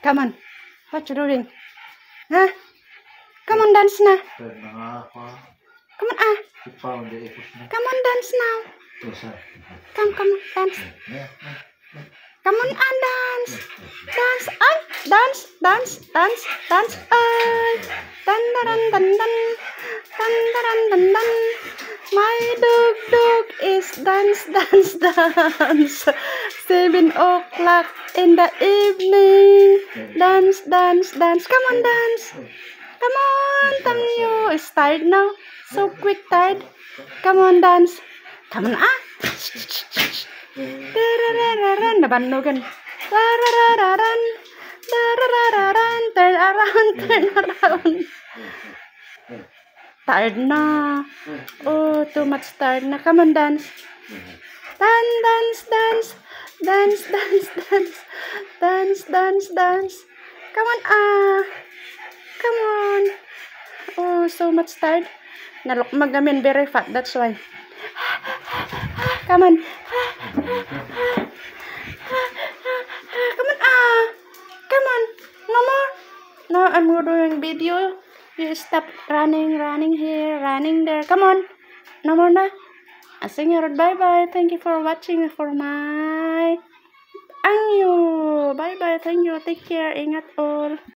Come on. What you doing? Huh? Come on, dance na. Come on, Come on, dance now. Come, dance. Come on, dance. Dance, ay. Dance. Ay. Dan. Dan. My dog is dance. 7 o'clock in the evening. Dance. Come on, dance. Come on, Tamyo is tired now. So quick tired. Come on, dance. Come on, Nabannugan. Turn around. Tired na. Oh, too much tired na. Come on, dance. Dance. Come on, Come on. Oh, so much tired. Nalukmag namin, very fat. That's why. Come on. Come on. No more. No, I'm doing video. You stop running here, running there. Come on. No more na. I sing your bye-bye. Thank you for watching for my Angyo. Bye-bye. Thank you. Take care. Ingat all.